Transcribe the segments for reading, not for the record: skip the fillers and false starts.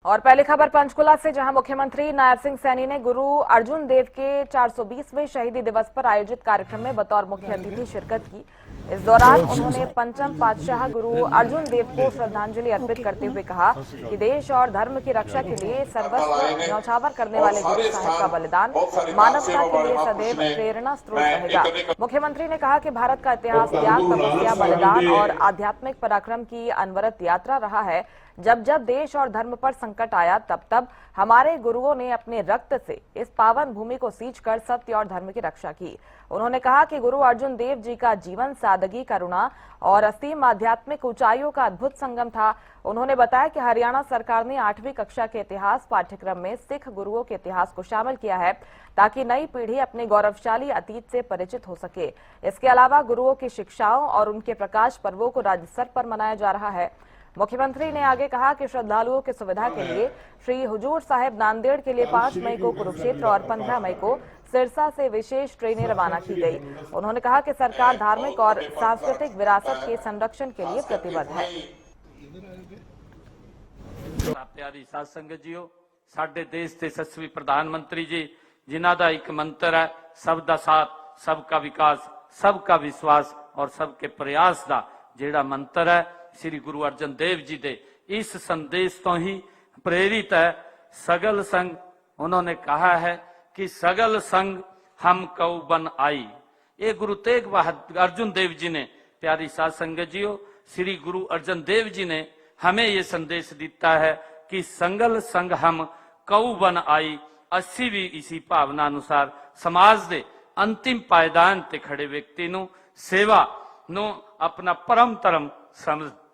और पहली खबर पंचकुला से, जहां मुख्यमंत्री नायब सिंह सैनी ने गुरु अर्जुन देव के 420वें शहीदी दिवस पर आयोजित कार्यक्रम में बतौर मुख्य अतिथि शिरकत की। इस दौरान उन्होंने पंचम पातशाह गुरु अर्जुन देव को श्रद्धांजलि अर्पित करते हुए कहा कि देश और धर्म की रक्षा के लिए सर्वस्व न्यौछावर करने वाले गुरु साहब का बलिदान मानवता के लिए सदैव प्रेरणा स्रोत रहेगा। मुख्यमंत्री ने कहा कि भारत का इतिहास त्याग, तपस्या, बलिदान और आध्यात्मिक पराक्रम की अनवरत यात्रा रहा है। जब जब देश और धर्म पर संकट आया, तब तब हमारे गुरुओं ने अपने रक्त से इस पावन भूमि को सींचकर सत्य और धर्म की रक्षा की। उन्होंने कहा कि गुरु अर्जुन देव जी का जीवन सादगी, करुणा और असीम आध्यात्मिक ऊंचाइयों का अद्भुत संगम था। उन्होंने बताया कि हरियाणा सरकार ने 8वीं कक्षा के इतिहास पाठ्यक्रम में सिख गुरुओं के इतिहास को शामिल किया है, ताकि नई पीढ़ी अपने गौरवशाली अतीत से परिचित हो सके। इसके अलावा गुरुओं की शिक्षाओं और उनके प्रकाश पर्वों को राज्य स्तर पर मनाया जा रहा है। मुख्यमंत्री ने आगे कहा कि श्रद्धालुओं की सुविधा के लिए श्री हुजूर साहिब नांदेड़ के लिए 5 मई को कुरुक्षेत्र और 15 मई को सिरसा से विशेष ट्रेनें रवाना की गई। उन्होंने कहा कि सरकार धार्मिक और सांस्कृतिक विरासत के संरक्षण के लिए प्रतिबद्ध है। प्यारी साध संगत जीओ, साडे देश के यशस्वी प्रधानमंत्री जी जिन्हां दा एक मंत्र है, सबका साथ, सबका विकास, सबका विश्वास और सबके प्रयास का जिहड़ा मंत्र है, श्री गुरु अर्जन देव जी दे इस संदेश तो ही प्रेरित है। सगल संग उन्होंने कहा है कि सगल संग हम कऊ बन आई। ये गुरु तेग बहादुर अर्जुन देव जी ने, प्यारी साध संगत जीओ, श्री गुरु अर्जन देव जी ने हमें ये संदेश दिता है कि संगल संग हम कऊ बन आई। असी भी इसी भावना अनुसार समाज के अंतिम पायदान ते खड़े व्यक्ति नू सेवा नू अपना परम धर्म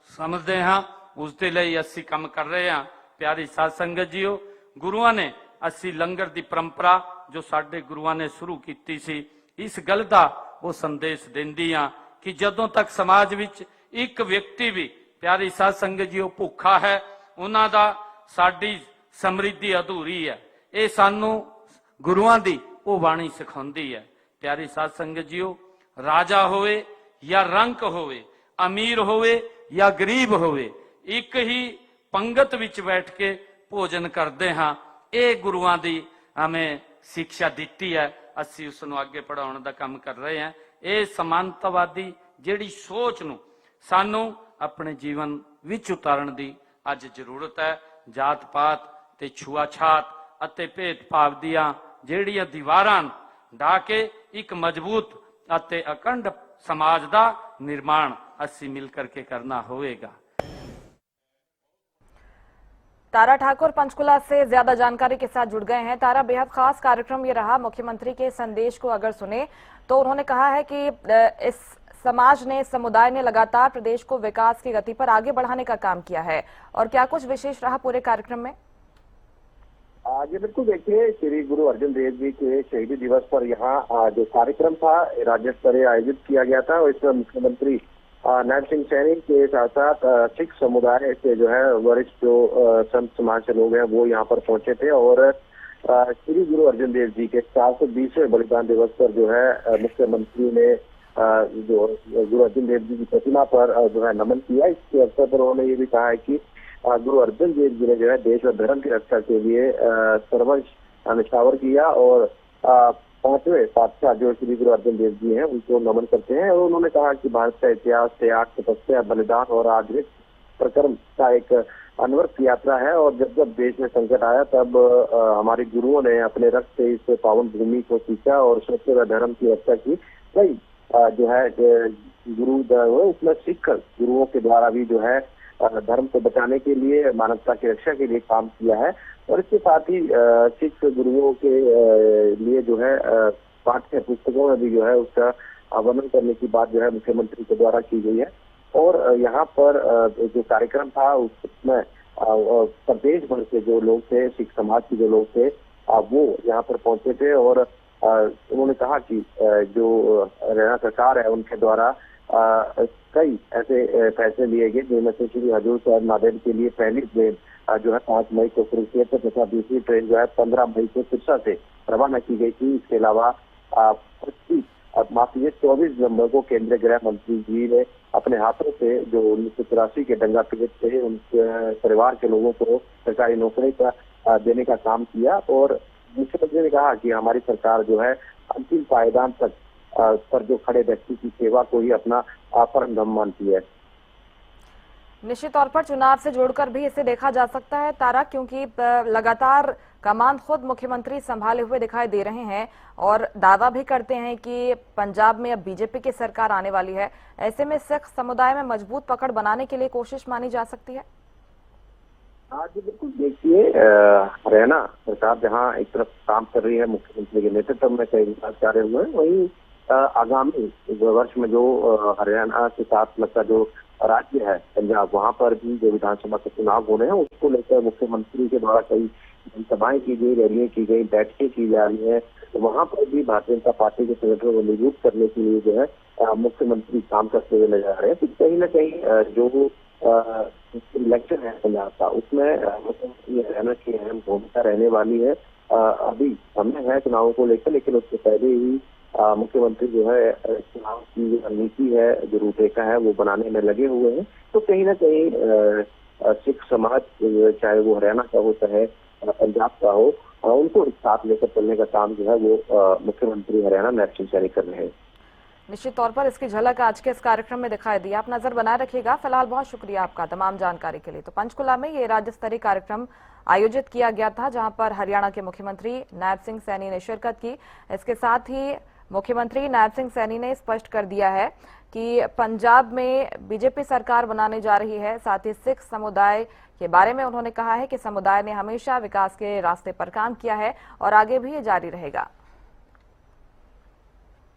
समझते हाँ, उसके लिए असी काम कर रहे हैं। प्यारी साध संगत जीओ, गुरुआं ने असी लंगर की परंपरा जो साडे गुरुआं ने शुरू की सी, इस गल का वो संदेश देंदी हाँ कि जदों तक समाज विच एक व्यक्ति भी, प्यारी साध संगत जीओ, भुखा है, उन्हां दा साडी समृद्धि अधूरी है। ये सानू गुरुआं दी वो बाणी सिखाउंदी है। प्यारी साध संगत जीओ, राजा होवे या रंक होवे, अमीर होवे या गरीब होवे, एक ही पंगत विच बैठ के भोजन करते हाँ। ये गुरुआं दी हमें शिक्षा दी है, असी उसनू आगे पढ़ाने का काम कर रहे हैं। ये समानतावादी जिहड़ी सोच नू सानू अपने जीवन विच उतारन दी अज जरूरत है। जात पात ते छुआछात अते भेदभाव दियां जिहड़ियां दीवारां ढा के एक मजबूत अते अखंड समाज का निर्माण असी मिल करके करना होगा। तारा ठाकुर पंचकुला से ज्यादा जानकारी के साथ जुड़ गए हैं। तारा, बेहद खास कार्यक्रम ये रहा। मुख्यमंत्री के संदेश को अगर सुने तो उन्होंने कहा है कि इस समाज ने, समुदाय ने लगातार प्रदेश को विकास की गति पर आगे बढ़ाने का काम किया है। और क्या कुछ विशेष रहा पूरे कार्यक्रम में? जी बिल्कुल, देखिए, श्री गुरु अर्जुन देव जी के शहीदी दिवस पर यहाँ जो कार्यक्रम था राज्य स्तरीय आयोजित किया गया था, और इसमें मुख्यमंत्री नायब सिंह सैनी के साथ साथ सिख समुदाय के जो है वरिष्ठ जो संत समाज के लोग हैं वो यहाँ पर पहुंचे थे। और श्री गुरु अर्जुन देव जी के 420वें बलिदान दिवस पर जो है मुख्यमंत्री ने जो गुरु अर्जुन देव जी की प्रतिमा पर जो है नमन किया। इसके अवसर पर उन्होंने ये भी कहा है कि गुरु अर्जुन देव जी ने जो है देश और धर्म की रक्षा के लिए सर्वस्व न्यौछावर किया, और 5वें पातशाह जो श्री गुरु अर्जुन देव जी हैं उनको नमन करते हैं। और उन्होंने कहा कि भारत का इतिहास त्याग, तपस्या, बलिदान और आध्यात्मिक प्रक्रम का एक अनवरत यात्रा है, और जब जब देश में संकट आया तब हमारे गुरुओं ने अपने रक्त से इस पावन भूमि को सींचा और सत्य व धर्म की रक्षा की। कई जो है गुरु उसमें सीख कर गुरुओं के द्वारा भी जो है धर्म को बचाने के लिए, मानवता की रक्षा के लिए काम किया है। और इसके साथ ही सिख गुरुओं के लिए जो है पाठ्य पुस्तकों में भी जो है उसका वर्णन करने की बात जो है मुख्यमंत्री के द्वारा की गई है। और यहाँ पर जो कार्यक्रम था उसमें प्रदेश भर से जो लोग थे, सिख समाज के जो लोग थे, वो यहाँ पर पहुंचे थे। और उन्होंने कहा कि जो हरियाणा सरकार है उनके द्वारा कई ऐसे फैसले लिए गए जिनमें से श्री हजूर साहिब नांदेड़ के लिए पहली ट्रेन जो है 5 मई को कुरुक्षेत्र तथा दूसरी ट्रेन जो है 15 मई को सिरसा से रवाना की गई थी। इसके अलावा 25 माफ कीजिए 24 नवंबर को केंद्रीय गृह मंत्री जी ने अपने हाथों से जो 1983 के दंगा पीड़ित थे उनके परिवार के लोगों को सरकारी नौकरी का देने का काम किया। और मुख्यमंत्री ने कहा कि हमारी सरकार जो है अंतिम पायदान तक पर जो खड़े व्यक्ति की सेवा को ही अपना परम धर्म मानती है। निश्चित तौर पर चुनाव से जोड़कर भी इसे देखा जा सकता है तारा, क्योंकि लगातार कमान खुद मुख्यमंत्री संभाले हुए दिखाई दे रहे हैं और दावा भी करते हैं कि पंजाब में अब बीजेपी की सरकार आने वाली है। ऐसे में सिख समुदाय में मजबूत पकड़ बनाने के लिए कोशिश मानी जा सकती है। हाँ जी बिल्कुल, देखिए हरियाणा सरकार जहाँ एक तरफ काम कर रही है, मुख्यमंत्री के नेतृत्व में कई विकास कार्य हुए हैं, वहीं आगामी वर्ष में जो हरियाणा के साथ लगता जो राज्य है पंजाब, वहाँ पर भी जो विधानसभा के चुनाव हो रहे हैं उसको लेकर मुख्यमंत्री के द्वारा कई जनसभाएं की गई, रैलियां की गई, बैठकें की जा रही है। तो वहाँ पर भी भारतीय जनता पार्टी के संगठनों को मजबूत करने के लिए जो है मुख्यमंत्री काम करते हुए नजर आ रहे हैं। तो कहीं ना कहीं जो इलेक्शन है पंजाब का, उसमें मुख्यमंत्री हरियाणा की अहम भूमिका रहने वाली है। अभी समय है चुनावों को लेकर, लेकिन उससे पहले ही मुख्यमंत्री जो है चुनाव की जो रणनीति है, जो रूपरेखा है, वो बनाने में लगे हुए हैं। तो कहीं ना कहीं सिख समाज चाहे वो हरियाणा का हो चाहे पंजाब का हो, उनको एक साथ लेकर चलने का काम जो है वो मुख्यमंत्री हरियाणा नैब सिंह सैनी कर रहे हैं। निश्चित तौर पर इसकी झलक आज के इस कार्यक्रम में दिखाई दी। आप नजर बनाए रखिएगा। फिलहाल बहुत शुक्रिया आपका तमाम जानकारी के लिए। तो पंचकुला में ये राज्य स्तरीय कार्यक्रम आयोजित किया गया था, जहां पर हरियाणा के मुख्यमंत्री नायब सिंह सैनी ने शिरकत की। इसके साथ ही मुख्यमंत्री नायब सिंह सैनी ने स्पष्ट कर दिया है कि पंजाब में बीजेपी सरकार बनाने जा रही है। साथ ही सिख समुदाय के बारे में उन्होंने कहा है कि समुदाय ने हमेशा विकास के रास्ते पर काम किया है और आगे भी ये जारी रहेगा।